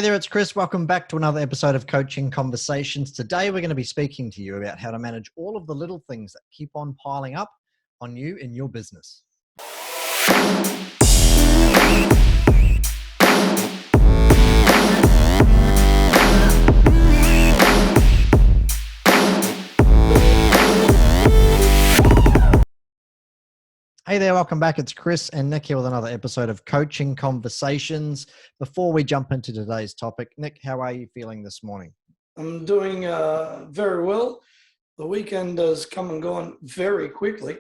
Hey there, it's Chris. Welcome back to another episode of Coaching Conversations. Today, we're going to be speaking to you about how to manage all of the little things that keep on piling up on you in your business. Hey there, welcome back. It's Chris and Nick here with another episode of Coaching Conversations. Before we jump into today's topic, Nick, how are you feeling this morning? I'm doing very well. The weekend has come and gone very quickly.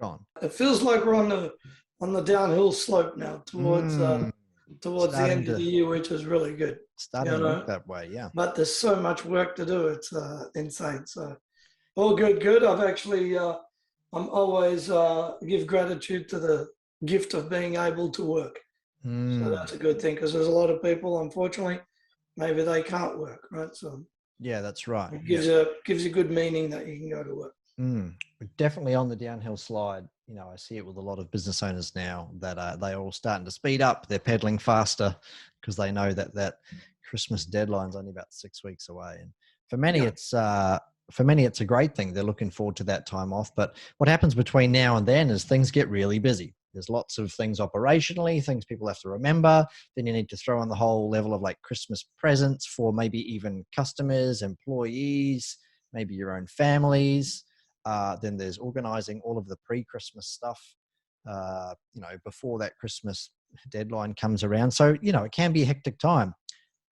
Gone. It feels like we're on the downhill slope now towards the end of the year, which is really good. Starting to look that way, yeah. But there's so much work to do. It's insane. So all good. I've actually I'm always give gratitude to the gift of being able to work. So that's a good thing, because there's a lot of people, unfortunately, maybe they can't work, right? So yeah, that's right. it gives you good meaning that you can go to work. We're definitely on the downhill slide. You know, I see it with a lot of business owners now that they're all starting to speed up. They're pedaling faster because they know that Christmas deadline's only about 6 weeks away. And for many, it's a great thing. They're looking forward to that time off. But what happens between now and then is things get really busy. There's lots of things operationally, things people have to remember. Then you need to throw on the whole level of like Christmas presents for maybe even customers, employees, maybe your own families. Then there's organizing all of the pre-Christmas stuff, before that Christmas deadline comes around. So, it can be a hectic time.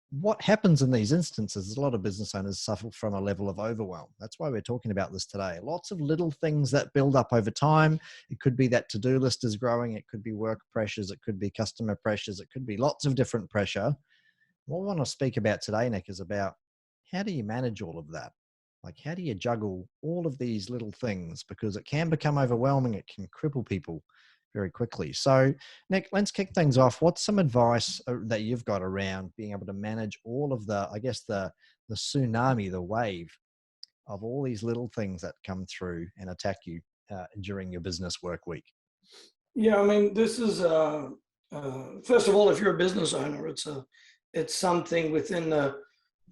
What happens in these instances is a lot of business owners suffer from a level of overwhelm. That's why we're talking about this today. Lots of little things that build up over time. It could be that to-do list is growing. It could be work pressures. It could be customer pressures. It could be lots of different pressure. What we want to speak about today, Nick, is about how do you manage all of that? Like, how do you juggle all of these little things? Because it can become overwhelming. It can cripple people very quickly. So, Nick, let's kick things off. What's some advice that you've got around being able to manage all of the tsunami, the wave of all these little things that come through and attack you during your business work week? Yeah, I mean, this is first of all, if you're a business owner, it's something within the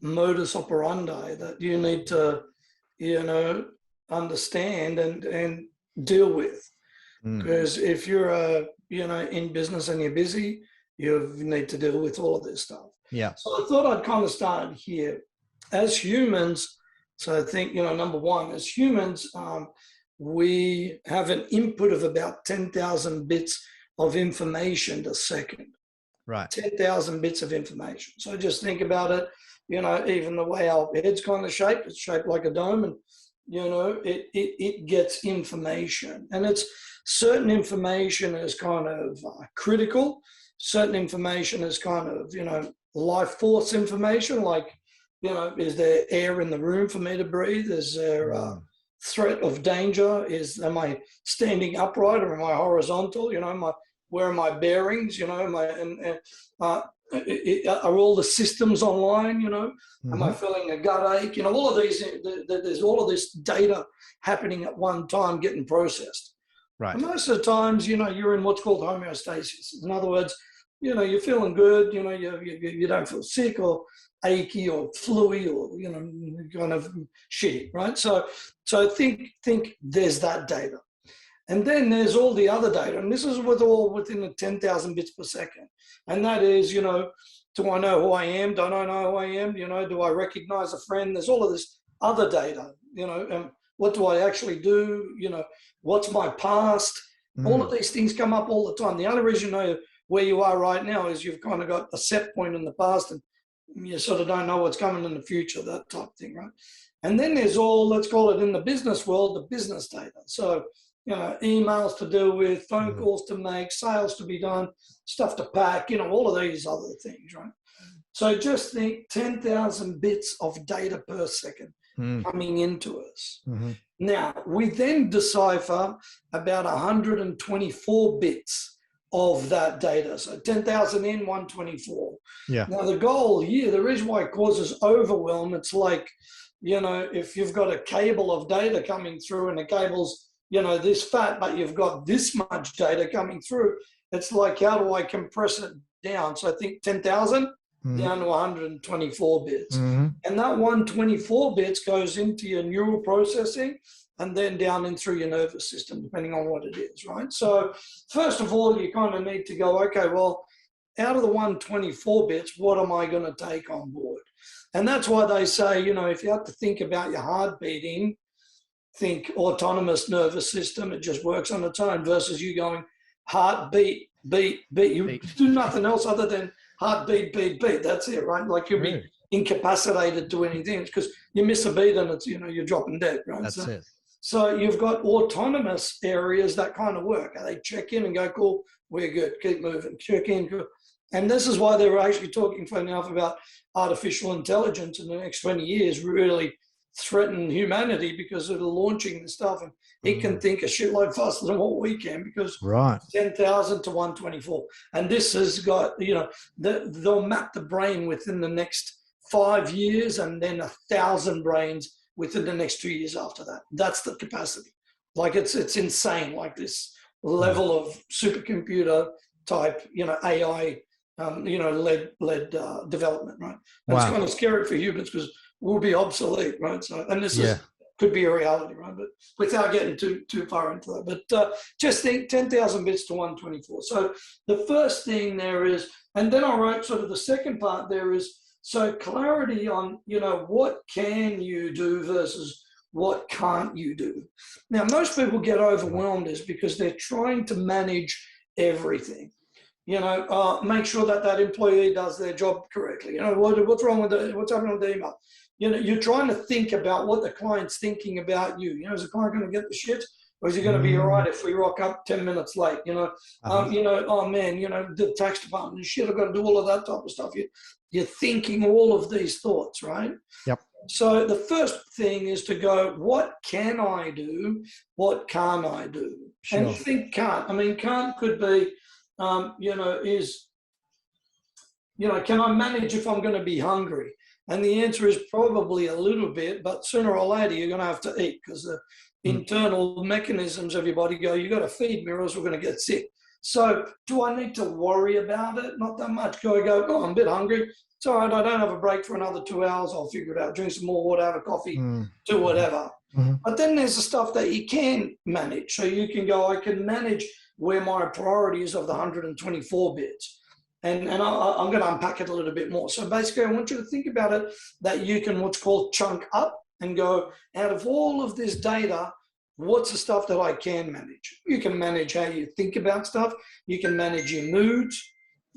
modus operandi that you need to, understand and deal with. Because if you're in business and you're busy, you need to deal with all of this stuff. Yeah. So I thought I'd kind of start here. As humans, so I think, number one, as humans, we have an input of about 10,000 bits of information a second. Right. 10,000 bits of information. So just think about it, even the way our head's kind of shaped, it's shaped like a dome, and, it gets information. And it's certain information is kind of critical. Certain information is kind of, life force information, like, is there air in the room for me to breathe? Is there a threat of danger? Am I standing upright or am I horizontal? Where are my bearings? Are all the systems online? Am I feeling a gut ache? All of these, there's all of this data happening at one time getting processed. Right. And most of the times, you're in what's called homeostasis. In other words, you're feeling good, you don't feel sick or achy or fluey or, kind of shitty, right? So think there's that data. And then there's all the other data, and this is all within the 10,000 bits per second. And that is, do I know who I am? Don't I know who I am? Do I recognize a friend? There's all of this other data, and what do I actually do? What's my past? All of these things come up all the time. The only reason you know where you are right now is you've kind of got a set point in the past and you sort of don't know what's coming in the future, that type of thing, right? And then there's all, let's call it in the business world, the business data. So, emails to deal with, phone calls to make, sales to be done, stuff to pack, all of these other things, right? So just think 10,000 bits of data per second coming into us. Now, we then decipher about 124 bits of that data. So 10,000 in, 124. Yeah. Now, the goal here, the reason why it causes overwhelm, it's like, if you've got a cable of data coming through and the cable's this fat, but you've got this much data coming through, it's like, how do I compress it down? So I think 10,000 down to 124 bits. Mm-hmm. And that 124 bits goes into your neural processing and then down in through your nervous system, depending on what it is, right? So first of all, you kind of need to go, okay, well, out of the 124 bits, what am I going to take on board? And that's why they say, you know, if you have to think about your heart beating, think autonomous nervous system, it just works on its own, versus you going heart beat, beat, beat. You do nothing else other than heart beat, beat, beat. That's it, right? Like you'll be incapacitated to anything because you miss a beat and it's, you know, you're dropping dead, right? That's it. So you've got autonomous areas that kind of work. They check in and go, cool, we're good, keep moving, check in, good. And this is why they're actually talking for enough about artificial intelligence in the next 20 years really threaten humanity because of the launching the stuff. And it can think a shitload faster than what we can because 10,000 to 124. And this has got, you know, they'll map the brain within the next 5 years and then 1,000 brains within the next 2 years after that. That's the capacity. Like it's insane, like this level of supercomputer type, you know, AI, you know, led development, right? And it's kind of scary for humans because we'll be obsolete, right? So, and this could be a reality, right? But without getting too far into that. But just think 10,000 bits to 124. So the first thing there is, and then I wrote sort of the second part there is, so clarity on, you know, what can you do versus what can't you do? Now, most people get overwhelmed is because they're trying to manage everything. You know, make sure that that employee does their job correctly. You know, what's wrong with what's happening with the email? You know, you're trying to think about what the client's thinking about you. You know, is the client going to get the shit? Or is he going to be all right if we rock up 10 minutes late? You know, you know, oh man, you know, the tax department, shit, I've got to do all of that type of stuff. You're thinking all of these thoughts, right? Yep. So the first thing is to go, what can I do? What can't I do? Sure. And think can't. I mean, can't could be, you know, is, you know, can I manage if I'm going to be hungry? And the answer is probably a little bit, but sooner or later you're going to have to eat because the internal mechanisms of your body go, you got to feed me or else we're going to get sick. So do I need to worry about it? Not that much. Go, oh, I'm a bit hungry. It's all right. I don't have a break for another 2 hours. I'll figure it out. Drink some more water, have a coffee, do whatever. But then there's the stuff that you can manage. So you can go, I can manage where my priority is of the 124 bits. And I'm going to unpack it a little bit more. So basically, I want you to think about it that you can what's called chunk up and go, out of all of this data, what's the stuff that I can manage? You can manage how you think about stuff. You can manage your moods.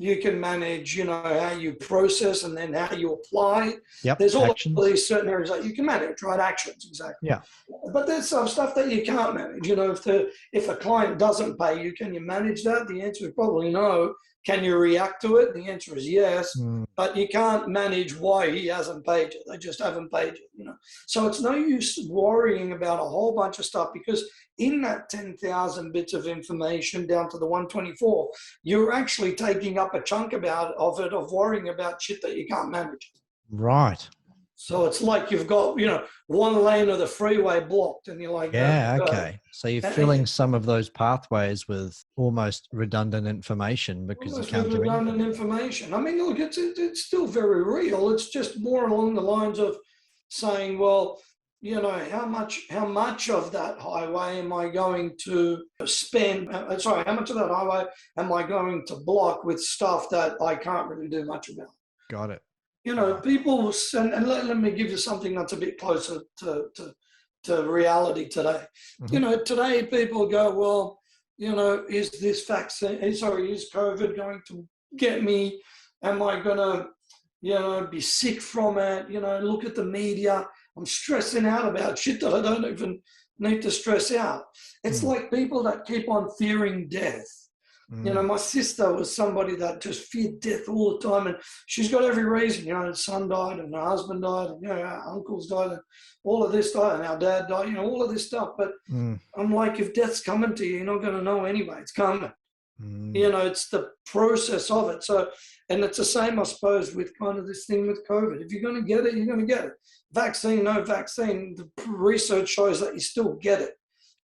You can manage, you know, how you process and then how you apply. Yep. There's all of these certain areas that you can manage, right? Actions, exactly. Yeah. But there's some stuff that you can't manage. You know, if a client doesn't pay you, can you manage that? The answer is probably no. Can you react to it? The answer is yes, but you can't manage why he hasn't paid you. They just haven't paid you, you know. So it's no use worrying about a whole bunch of stuff because in that 10,000 bits of information down to the 124, you're actually taking up a chunk of worrying about shit that you can't manage. Right. So it's like you've got, you know, one lane of the freeway blocked and you're like, yeah, okay. So you're filling some of those pathways with almost redundant information because you can't do redundant information. I mean, look, it's still very real. It's just more along the lines of saying, well, you know, how much of that highway am I going to spend? Sorry, how much of that highway am I going to block with stuff that I can't really do much about? Got it. You know, people, and let me give you something that's a bit closer to reality today. You know, today people go, well, you know, is this vaccine, is COVID going to get me? Am I going to, you know, be sick from it? You know, look at the media. I'm stressing out about shit that I don't even need to stress out. It's like people that keep on fearing death. You know, my sister was somebody that just feared death all the time, and she's got every reason. You know, her son died, and her husband died, and, you know, our uncles died, and all of this died, and our dad died, you know, all of this stuff. But I'm like, if death's coming to you, you're not going to know anyway. It's coming. You know, it's the process of it. So, and it's the same, I suppose, with kind of this thing with COVID. If you're going to get it, you're going to get it. Vaccine, no vaccine, the research shows that you still get it.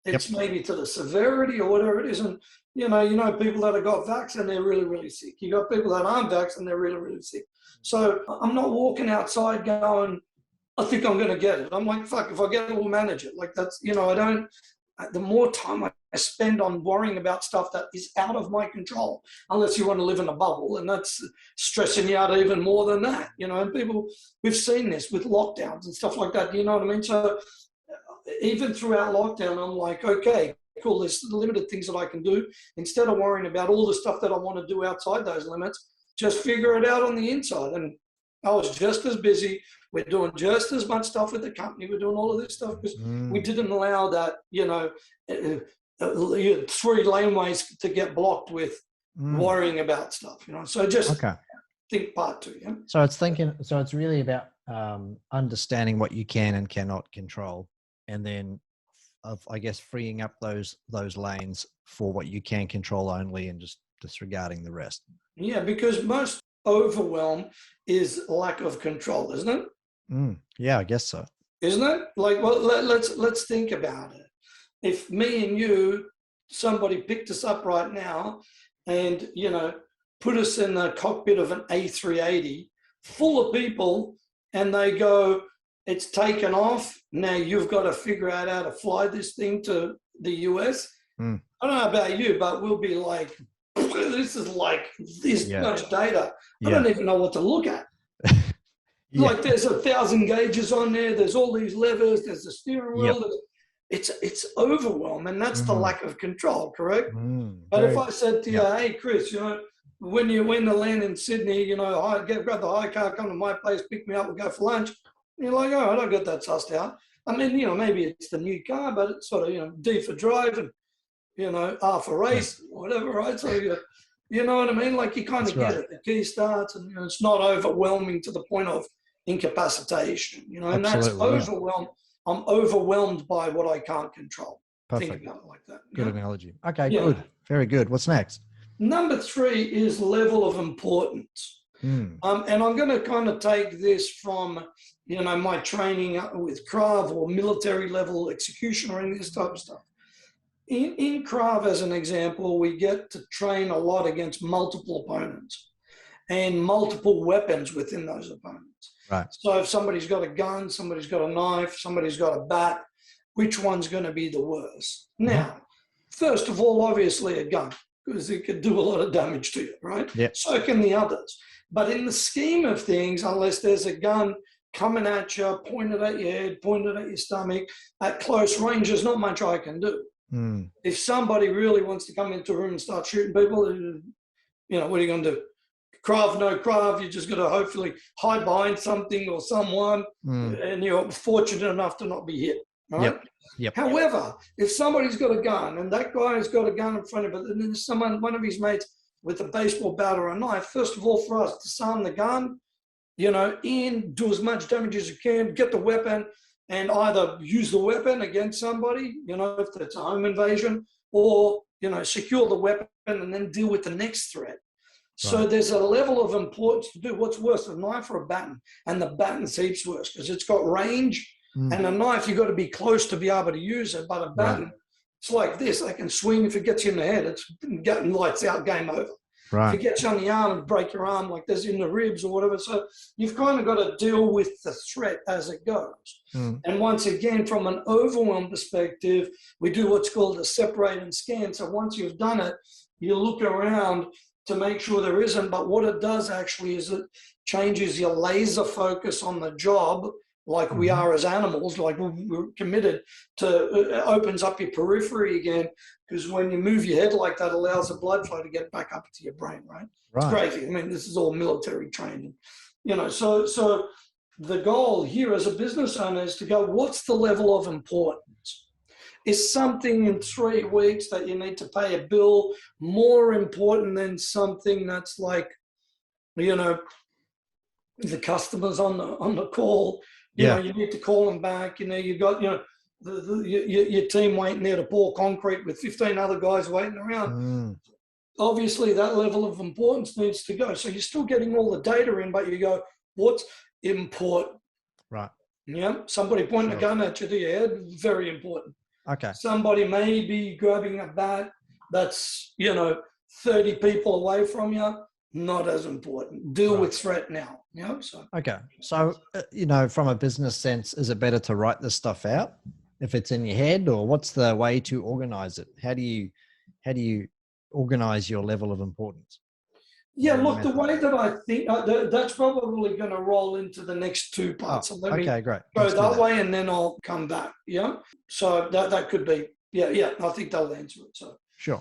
It's maybe to the severity or whatever it is. And, you know, people that have got vaccinated, they're really, really sick. You got people that aren't vaccinated, they're really, really sick. So I'm not walking outside going, I think I'm going to get it. I'm like, fuck, if I get it, we'll manage it. Like that's, I don't, the more time I spend on worrying about stuff that is out of my control, unless you want to live in a bubble, and that's stressing you out even more than that, and people, we've seen this with lockdowns and stuff like that, you know what I mean? So even throughout lockdown, I'm like, okay, cool, there's limited things that I can do. Instead of worrying about all the stuff that I want to do outside those limits, just figure it out on the inside. And I was just as busy. We're doing just as much stuff with the company. We're doing all of this stuff because we didn't allow that, 3 laneways to get blocked with worrying about stuff, So just think part 2. Yeah. So it's really about understanding what you can and cannot control, and then I guess freeing up those lanes for what you can control only, and just disregarding the rest. Yeah, because most overwhelm is lack of control, isn't it? Yeah, I guess so. Isn't it? Like, well, let's think about it. If me and you, somebody picked us up right now and, put us in the cockpit of an A380 full of people, and they go, it's taken off. Now you've got to figure out how to fly this thing to the US. I don't know about you, but we'll be like, this is like this much data. I don't even know what to look at. Like there's 1,000 gauges on there. There's all these levers. There's the steering wheel. It's overwhelm, and that's the lack of control, correct? But if I said to you, hey, Chris, when you win the land in Sydney, grab the hire car, come to my place, pick me up, we'll go for lunch. And you're like, oh, I don't get that sussed out. I mean, maybe it's the new car, but it's sort of, D for drive and, R for race, whatever, right? So, you know what I mean? Like you kind of get it. The key starts, and it's not overwhelming to the point of incapacitation, and that's overwhelmed. I'm overwhelmed by what I can't control. Perfect. Think about it like that. Good analogy. Okay, good. Very good. What's next? Number 3 is level of importance. And I'm going to kind of take this from, my training with Krav or military level execution or any of this type of stuff. In Krav, as an example, we get to train a lot against multiple opponents and multiple weapons within those opponents. Right. So if somebody's got a gun, somebody's got a knife, somebody's got a bat, which one's going to be the worst? Now, first of all, obviously a gun, because it could do a lot of damage to you, right? Yep. So can the others. But in the scheme of things, unless there's a gun coming at you, pointed at your head, pointed at your stomach, at close range, there's not much I can do. If somebody really wants to come into a room and start shooting people, what are you going to do? Krav, no Krav, you just got to hopefully hide behind something or someone, and you're fortunate enough to not be hit. Right? Yep. However, if somebody's got a gun and that guy has got a gun in front of it, and then there's one of his mates with a baseball bat or a knife, first of all, for us, disarm the gun, do as much damage as you can, get the weapon, and either use the weapon against somebody, if it's a home invasion, or, secure the weapon and then deal with the next threat. So there's a level of importance to do. What's worse, a knife or a baton? And the baton's heaps worse because it's got range. And a knife, you've got to be close to be able to use it. But a baton, it's like this. They can swing. If it gets you in the head, it's getting lights out, game over. If it gets you on the arm and break your arm, like there's in the ribs or whatever. So you've kind of got to deal with the threat as it goes. And once again, from an overwhelm perspective, we do what's called a separate and scan. So once you've done it, you look around to make sure there isn't, but what it does actually is it changes your laser focus on the job, like we are as animals, like we're committed to, it opens up your periphery again, because when you move your head like that, allows the blood flow to get back up to your brain, right? It's crazy. I mean, this is all military training, so the goal here as a business owner is to go, what's the level of importance? Is something in 3 weeks that you need to pay a bill more important than something that's like, the customers on the call, you need to call them back, you got, your team waiting there to pour concrete with 15 other guys waiting around. Obviously that level of importance needs to go. So you're still getting all the data in, but you go, what's important? Right. Yeah. Somebody pointing a gun at you to your head, very important. Okay. Somebody may be grabbing a bat that's, 30 people away from you. not as important. Deal Right. with threat now. So Okay. So, from a business sense, is it better to write this stuff out if it's in your head, or what's the way to organize it? How do you organize your level of importance? yeah, Your look, the method? way that I think that's probably going to roll into the next two parts. So let me Okay, great. go Let's do that that. way, and then I'll come back. Yeah. So that could be. Yeah. I think they'll answer it. So Sure.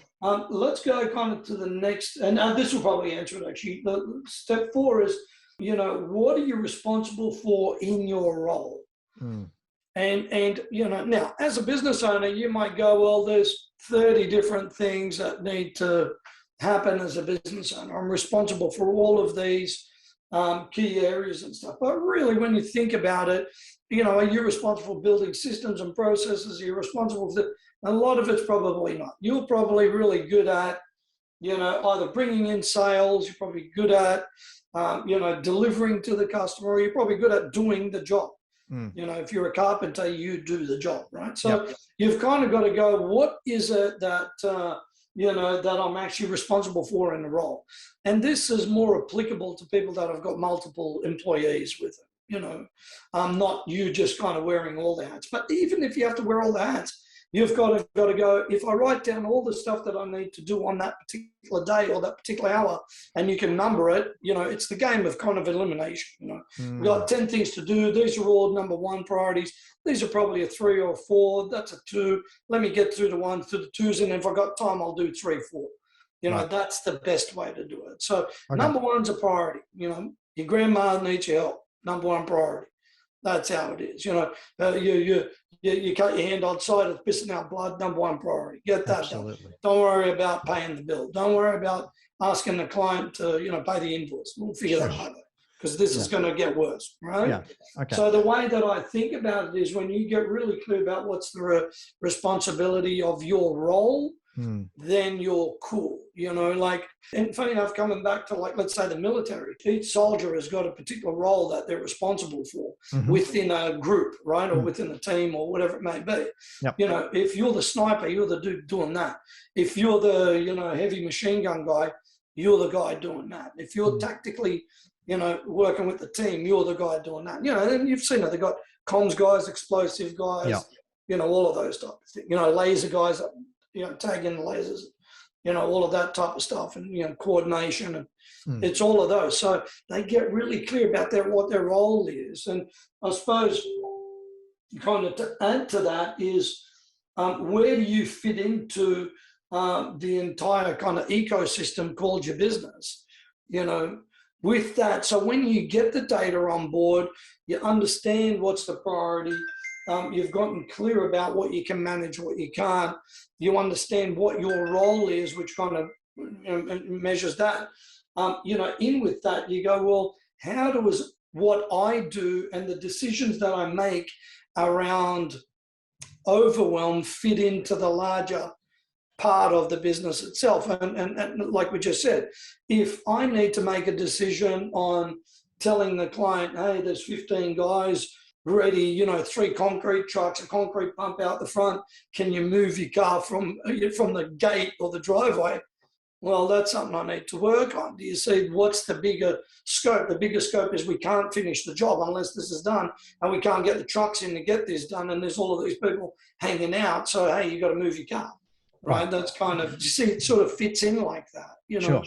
let's go kind of to the next, and this will probably answer it actually. The step 4 is, what are you responsible for in your role? Mm. And now as a business owner, you might go, well, there's 30 different things that need to happen as a business owner. I'm responsible for all of these key areas and stuff. But really, when you think about it, are you responsible for building systems and processes? Are you responsible for a lot of it's probably not. You're probably really good at, either bringing in sales. You're probably good at, delivering to the customer. Or you're probably good at doing the job. Mm. If you're a carpenter, you do the job, right? So Yep. you've kind of got to go, what is it that, that I'm actually responsible for in the role? And this is more applicable to people that have got multiple employees with them, not you just kind of wearing all the hats. But even if you have to wear all the hats, you've got to go, if I write down all the stuff that I need to do on that particular day or that particular hour, and you can number it, it's the game of kind of elimination. We've got 10 things to do. These are all number 1 priorities. These are probably a 3 or 4. That's a 2. Let me get through the 1s to the 2s. And if I've got time, I'll do 3, 4. Right. That's the best way to do it. So Okay. number 1's a priority. Your grandma needs your help. Number 1 priority. That's how it is. You cut your hand outside, it's pissing out blood. Number 1 priority. Get that Absolutely. done. Don't worry about paying the bill. Don't worry about asking the client to, pay the invoice. We'll figure that out because this is going to get worse, right? Yeah. Okay. So the way that I think about it is when you get really clear about what's the responsibility of your role, then you're cool. And funny enough, coming back to let's say the military, each soldier has got a particular role that they're responsible for within a group, right? Or within a team or whatever it may be. Yep. If you're the sniper, you're the dude doing that. If you're the, heavy machine gun guy, you're the guy doing that. If you're tactically, working with the team, you're the guy doing that. And you've seen it. They've got comms guys, explosive guys, all of those type of things. Laser guys, tag in the lasers, all of that type of stuff, and coordination, and it's all of those. So they get really clear about what their role is. And I suppose kind of to add to that is where do you fit into the entire kind of ecosystem called your business, with that. So when you get the data on board, you understand what's the priority. You've gotten clear about what you can manage, what you can't. You understand what your role is, which kind of measures that. In with that, you go, well, how does what I do and the decisions that I make around overwhelm fit into the larger part of the business itself? And like we just said, if I need to make a decision on telling the client, hey, there's 15 guys ready, 3 concrete trucks, a concrete pump out the front, can you move your car from the gate or the driveway? Well, that's something I need to work on. Do you see what's the bigger scope? The bigger scope is we can't finish the job unless this is done, and we can't get the trucks in to get this done, and there's all of these people hanging out. So, hey, you got to move your car, right? That's kind of, you see, it sort of fits in like that, Sure.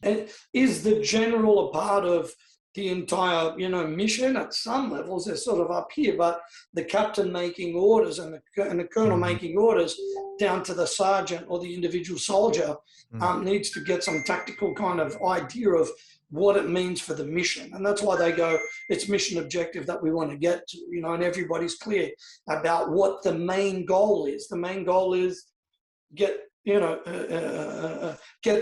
And is the general a part of the entire, mission? At some levels, they're sort of up here, but the captain making orders and the colonel making orders down to the sergeant or the individual soldier needs to get some tactical kind of idea of what it means for the mission. And that's why they go, it's mission objective that we want to get to, and everybody's clear about what the main goal is. The main goal is get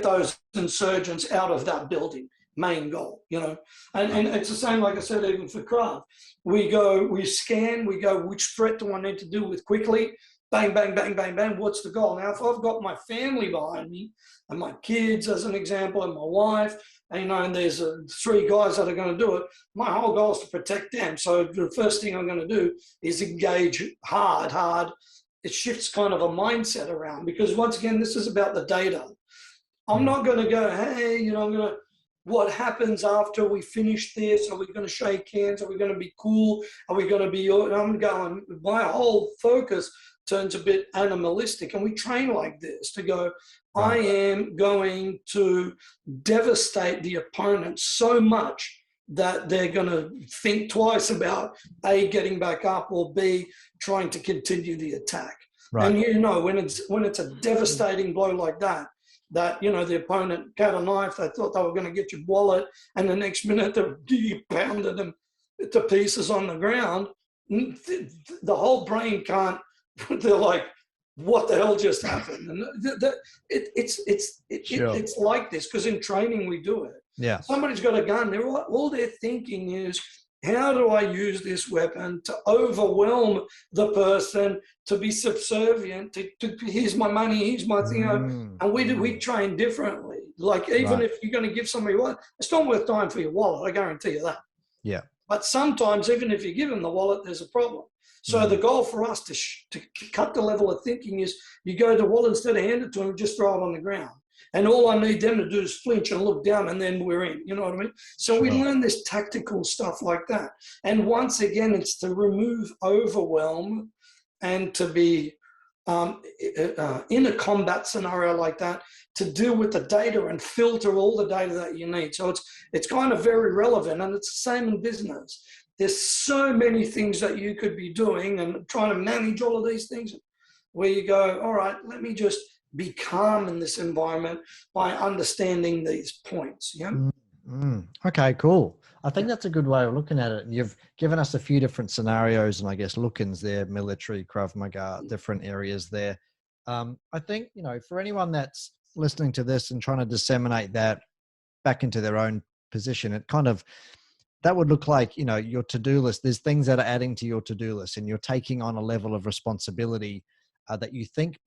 those insurgents out of that building. Main goal, and it's the same, like I said, even for craft. We scan, we go, which threat do I need to deal with quickly? Bang, bang, bang, bang, bang. What's the goal? Now, if I've got my family behind me and my kids, as an example, and my wife, and there's 3 guys that are going to do it, my whole goal is to protect them. So the first thing I'm going to do is engage hard. It shifts kind of a mindset around, because once again, this is about the data. I'm not going to go, hey, I'm going to what happens after we finish this? Are we going to shake hands? Are we going to be cool? Are we going to be, I'm going, my whole focus turns a bit animalistic, and we train like this to go, I am going to devastate the opponent so much that they're going to think twice about A, getting back up, or B, trying to continue the attack. Right. And you know, when it's a devastating blow like that, you know, the opponent got a knife, they thought they were going to get your wallet, and the next minute you pounded them to pieces on the ground, the whole brain can't, they're like, what the hell just happened? And it's like this, because in training we do it. Yeah. Somebody's got a gun, all they're thinking is, how do I use this weapon to overwhelm the person, to be subservient, to here's my money, here's my thing. And we train differently. Like, even if you're going to give somebody what, it's not worth dying for your wallet, I guarantee you that. Yeah. But sometimes, even if you give them the wallet, there's a problem. So the goal for us to cut the level of thinking is, you go to the wallet, instead of hand it to them, just throw it on the ground. And all I need them to do is flinch and look down, and then we're in. You know what I mean? So we learn this tactical stuff like that. And once again, it's to remove overwhelm, and to be in a combat scenario like that, to deal with the data and filter all the data that you need. So it's kind of very relevant, and it's the same in business. There's so many things that you could be doing and trying to manage all of these things, where you go, all right, let me just be calm in this environment by understanding these points. Yeah. Okay, cool. I think that's a good way of looking at it. You've given us a few different scenarios, and I guess look-ins there, military, Krav Maga, different areas there. I think, you know, for anyone that's listening to this and trying to disseminate that back into their own position, it kind of, that would look like, you know, your to-do list. There's things that are adding to your to-do list, and you're taking on a level of responsibility that you think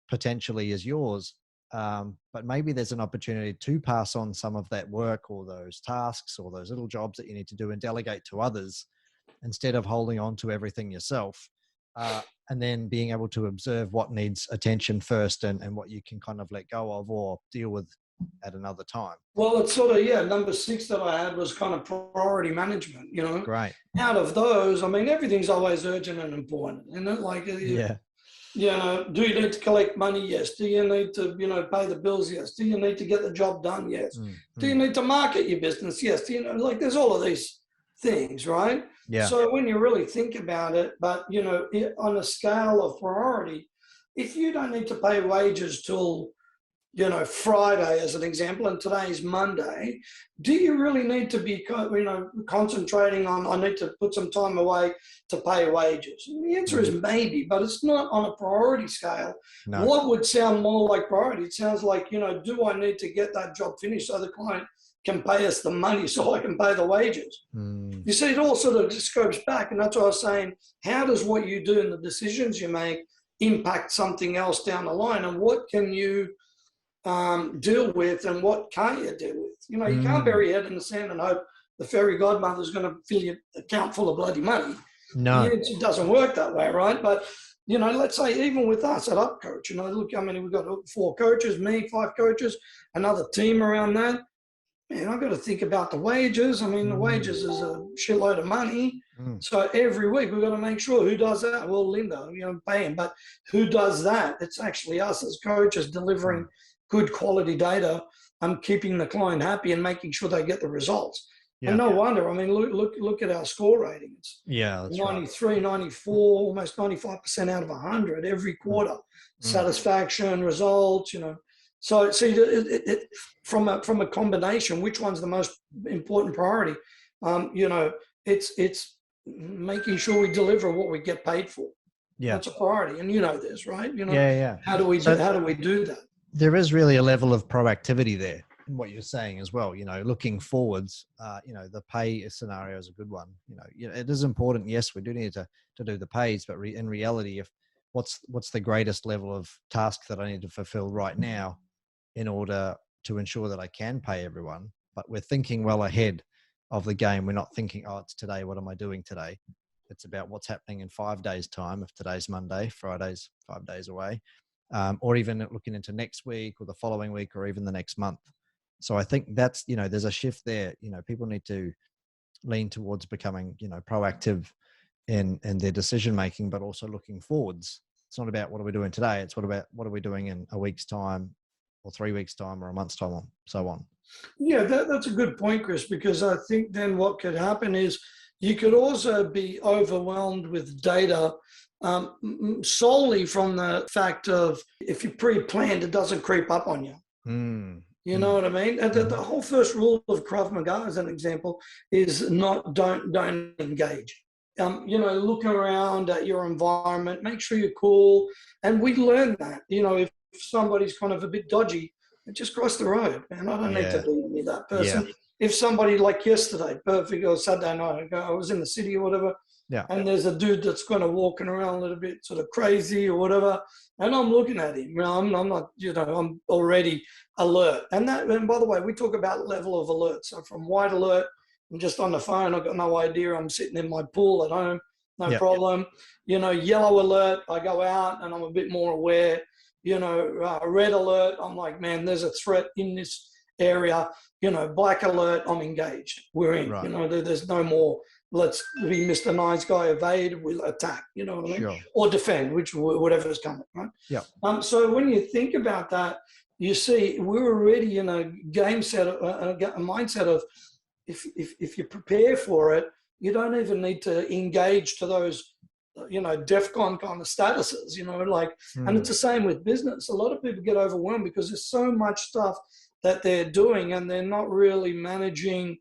potentially is yours. But maybe there's an opportunity to pass on some of that work, or those tasks, or those little jobs that you need to do, and delegate to others, instead of holding on to everything yourself. And then being able to observe what needs attention first, and what you can kind of let go of or deal with at another time. Well, it's sort of, number 6 that I had was kind of priority management, you know. Great. Out of those, I mean, everything's always urgent and important, isn't it? Like, yeah. You know, do you need to collect money? Yes. Do you need to, you know, pay the bills? Yes. Do you need to get the job done? Yes. Do you need to market your business? Yes. Do you know, like, there's all of these things, right? Yeah. So when you really think about it, but, you know, on a scale of priority, if you don't need to pay wages till, you know, Friday as an example, and today's Monday, do you really need to be, you know, concentrating on, I need to put some time away to pay wages? And the answer is maybe, but it's not on a priority scale. No. What would sound more like priority? It sounds like, you know, do I need to get that job finished so the client can pay us the money so I can pay the wages? You see, it all sort of just goes back, and that's what I was saying. How does what you do and the decisions you make impact something else down the line, and what can you deal with, and what can't you deal with? You know, you can't bury your head in the sand and hope the fairy godmother is going to fill your account full of bloody money. No, it doesn't work that way, right? But, you know, let's say even with us at UpCoach, you know, look, I mean, we've got 4 coaches, me, 5 coaches, another team around that. Man, I've got to think about the wages. I mean, the wages is a shitload of money. So every week we've got to make sure, who does that? Well, Linda, you know, paying, but who does that? It's actually us as coaches delivering good quality data. I'm keeping the client happy and making sure they get the results. And no wonder. I mean, look at our score ratings. Yeah, that's 93, right. 94, almost 95% out of 100 every quarter. Satisfaction, results, you know. So see, from a combination, which one's the most important priority? You know, it's making sure we deliver what we get paid for. Yeah, that's a priority, and you know this, right? You know, how do we do that? There is really a level of proactivity there in what you're saying as well. You know, looking forwards, you know, the pay scenario is a good one. You know, it is important. Yes, we do need to do the pays, but in reality, if what's the greatest level of task that I need to fulfill right now in order to ensure that I can pay everyone, but we're thinking well ahead of the game. We're not thinking, oh, it's today. What am I doing today? It's about what's happening in 5 days' time. If today's Monday, Friday's 5 days away. Or even looking into next week or the following week or even the next month. So I think that's, there's a shift there. People need to lean towards becoming, proactive in their decision making, but also looking forwards. It's not about what are we doing today. It's what are we doing in a week's time or 3 weeks time or a month's time, so on. Yeah, that's a good point, Chris, because I think then what could happen is you could also be overwhelmed with data solely from the fact of if you pre-planned, it doesn't creep up on you. You know what I mean? And the whole first rule of Krav Maga, as an example, is don't engage. Look around at your environment, make sure you're cool. And we learn that, if somebody's kind of a bit dodgy, just cross the road, man. I don't need to be with that person. Yeah. If somebody like yesterday, perfect, or Saturday night, I was in the city or whatever, and there's a dude that's kind of walking around a little bit sort of crazy or whatever, and I'm looking at him. I'm not, I'm already alert. And by the way, we talk about level of alert. So from white alert, I'm just on the phone, I've got no idea, I'm sitting in my pool at home, no problem. Yellow alert, I go out and I'm a bit more aware. Red alert, I'm like, man, there's a threat in this area. Black alert, I'm engaged. We're in. Right. There's no more. Let's be Mr. Nice Guy, evade, we'll attack. You know what I mean? Sure. Or defend, whatever's coming. Right. Yeah. So when you think about that, you see, we're already in a game set, a mindset of if you prepare for it, you don't even need to engage to those DEFCON kind of statuses, and it's the same with business. A lot of people get overwhelmed because there's so much stuff that they're doing and they're not really managing.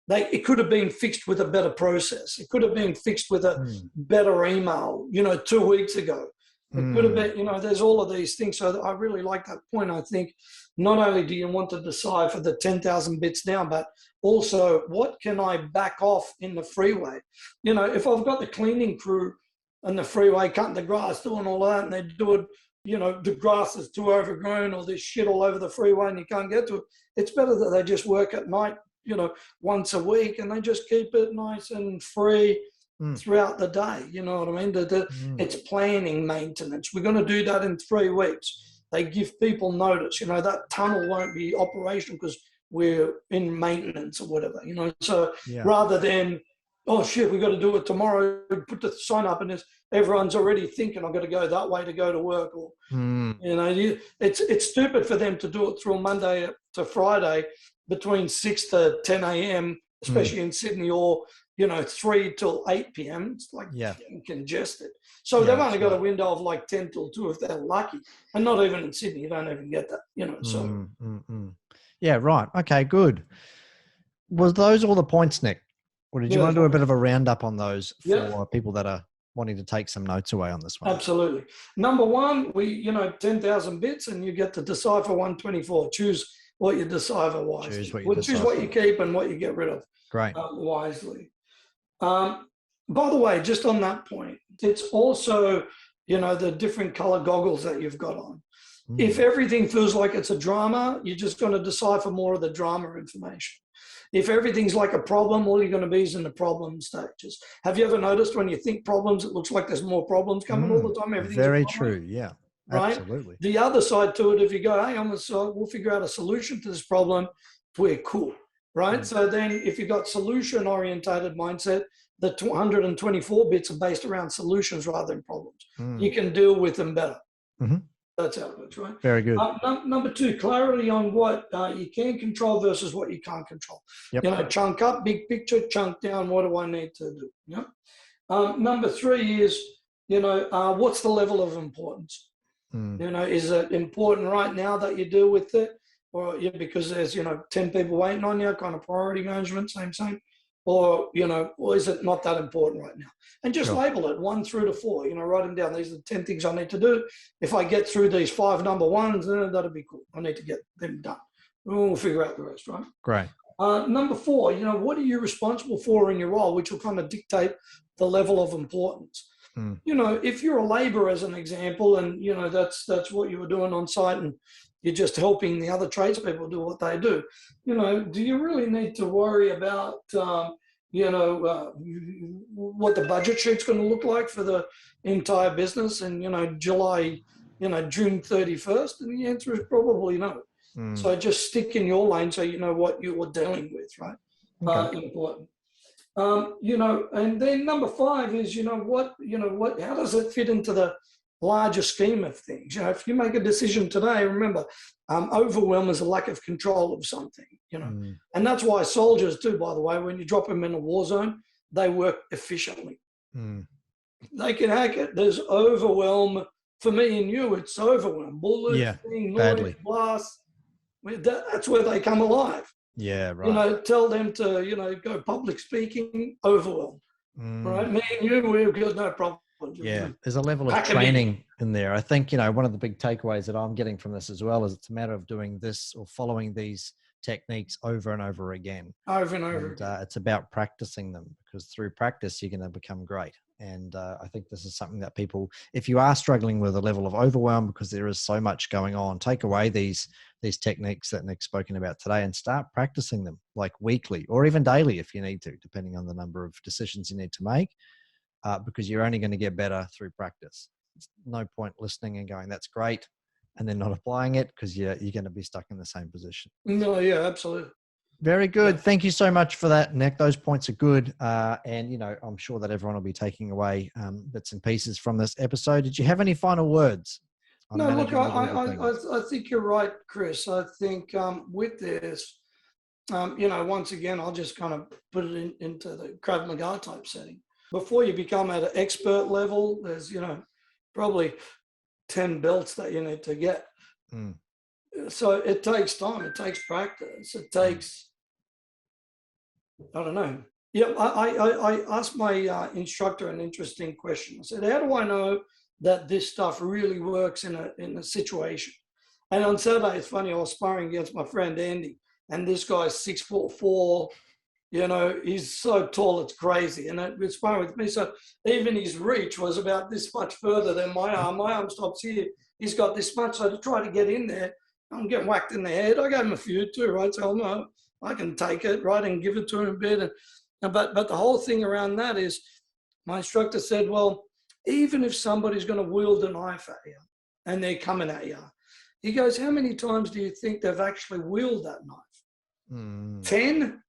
It could have been fixed with a better process. It could have been fixed with a better email, 2 weeks ago. It could have been, there's all of these things. So I really like that point. I think not only do you want to decipher the 10,000 bits down, but also what can I back off in the freeway? If I've got the cleaning crew on the freeway cutting the grass, doing all that, and they're doing, the grass is too overgrown or there's shit all over the freeway and you can't get to it, it's better that they just work at night, once a week, and they just keep it nice and free throughout the day. You know what I mean? It's planning maintenance. We're going to do that in 3 weeks. They give people notice. That tunnel won't be operational because we're in maintenance or whatever. So rather than, oh shit, we got to do it tomorrow, put the sign up, and everyone's already thinking I've got to go that way to go to work, or it's stupid for them to do it through Monday to Friday between 6 to 10 a.m., especially in Sydney, or 3 till 8 p.m. It's like congested. So they've only got a window of like 10 till 2 if they're lucky. And not even in Sydney, you don't even get that, so. Yeah, right. Okay, good. Was those all the points, Nick? Or did you want to do a bit of a roundup on those for people that are wanting to take some notes away on this one? Absolutely. Number one, 10,000 bits and you get to decipher 124. Choose what you decipher wisely. Choose what you keep and what you get rid of. Great. Wisely. By the way, just on that point, it's also, the different color goggles that you've got on. If everything feels like it's a drama, you're just going to decipher more of the drama information. If everything's like a problem, all you're going to be is in the problem stages. Have you ever noticed when you think problems, it looks like there's more problems coming all the time? Everything's very true. Yeah, right? Absolutely. The other side to it, if you go, hey, we'll figure out a solution to this problem, we're cool, right? So then if you've got solution-orientated mindset, the 224 bits are based around solutions rather than problems. You can deal with them better. That's how it works, right? Very good. Number two, clarity on what you can control versus what you can't control. Chunk up, big picture, chunk down, what do I need to do? Number three is, what's the level of importance? Is it important right now that you deal with it? Or because there's, 10 people waiting on you, kind of priority management, same. Or, or is it not that important right now? And just label it 1 through to 4, write them down. These are the 10 things I need to do. If I get through these 5 number ones, then that'll be cool. I need to get them done. We'll figure out the rest, right? Great. Number 4, what are you responsible for in your role, which will kind of dictate the level of importance. If you're a laborer, as an example, and, that's what you were doing on site, and you're just helping the other tradespeople do what they do. Do you really need to worry about, what the budget sheet's going to look like for the entire business in, June 31st? And the answer is probably no. So just stick in your lane so you know what you are dealing with, right? Okay. Important. And then number 5 is, how does it fit into the larger scheme of things? If you make a decision today, remember, overwhelm is a lack of control of something, and that's why soldiers too, by the way, when you drop them in a war zone, they work efficiently. They can hack it. There's overwhelm. For me and you, it's overwhelm. Bullets, noise, badly. blasts. That's where they come alive. Yeah, right. Tell them to, go public speaking, overwhelmed. Right? Me and you, we've got no problem. Yeah, there's a level of training in there. I think, one of the big takeaways that I'm getting from this as well is it's a matter of doing this or following these techniques over and over again. Over and over again. It's about practicing them, because through practice, you're going to become great. And I think this is something that people, if you are struggling with a level of overwhelm because there is so much going on, take away these techniques that Nick's spoken about today and start practicing them, like weekly or even daily if you need to, depending on the number of decisions you need to make, because you're only going to get better through practice. It's no point listening and going, that's great, and then not applying it, because you're going to be stuck in the same position. No, yeah, absolutely. Very good. Thank you so much for that, Nick. Those points are good. And, I'm sure that everyone will be taking away bits and pieces from this episode. Did you have any final words? No, look, I think you're right, Chris. I think with this, once again, I'll just kind of put it into the Krav Maga type setting. Before you become at an expert level, there's, probably 10 belts that you need to get. So it takes time. It takes practice. It takes, I don't know. Yeah, I asked my instructor an interesting question. I said, how do I know that this stuff really works in a situation? And on Saturday, it's funny, I was sparring against my friend Andy, and this guy's 6'4", he's so tall, it's crazy. And it was sparring with me. So even his reach was about this much further than my arm. My arm stops here. He's got this much. So to try to get in there, I'm getting whacked in the head. I gave him a few too, right? So no, I can take it, right, and give it to him a bit. But the whole thing around that is, my instructor said, well, even if somebody's going to wield a knife at you and they're coming at you, he goes, how many times do you think they've actually wielded that knife? 10?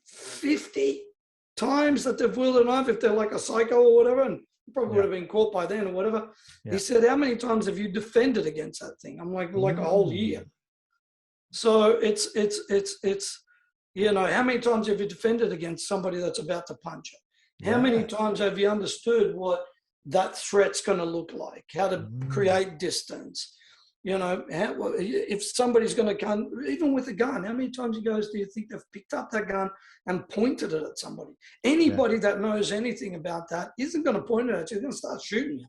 50 times that they've wielded a knife, if they're like a psycho or whatever, and probably would have been caught by then or whatever. He said, how many times have you defended against that thing? I'm like a whole year. So it's how many times have you defended against somebody that's about to punch you? How many times have you understood what that threat's going to look like, how to create distance? If somebody's going to come, even with a gun, how many times do you think they've picked up that gun and pointed it at somebody? Anybody that knows anything about that isn't going to point it at you. They're going to start shooting you.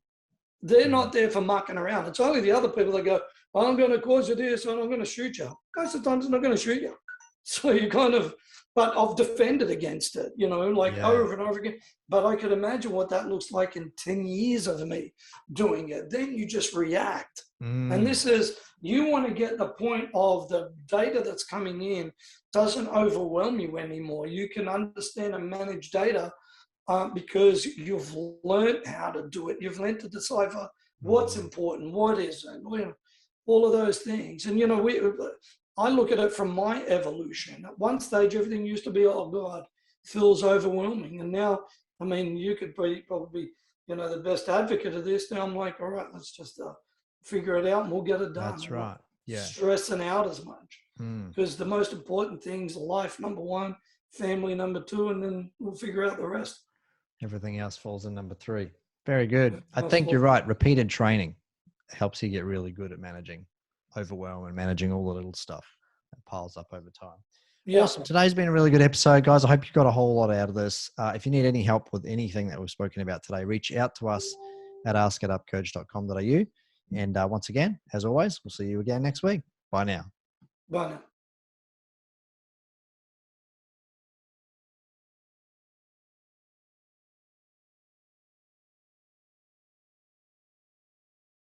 They're not there for mucking around. It's only the other people that go, I'm going to cause you this, and I'm going to shoot you. Most of the time, they're not going to shoot you. So you but I've defended against it, over and over again. But I could imagine what that looks like in 10 years of me doing it. Then you just react. And this is, you want to get the point of the data that's coming in doesn't overwhelm you anymore. You can understand and manage data because you've learned how to do it. You've learned to decipher what's important, what isn't, all of those things. And, I look at it from my evolution. At one stage, everything used to be, oh God, feels overwhelming. And now, you could be probably, the best advocate of this. Now I'm like, all right, let's just figure it out and we'll get it done. That's right. Yeah. Stressing out as much. Because the most important things are life, number 1, family, number 2, and then we'll figure out the rest. Everything else falls in number 3. Very good. I think you're right. Repeated training helps you get really good at managing overwhelm and managing all the little stuff that piles up over time. Awesome. Today's been a really good episode, guys. I hope you got a whole lot out of this. If you need any help with anything that we've spoken about today, reach out to us at askitupcoach.com.au. And once again, as always, we'll see you again next week. Bye now. Bye now.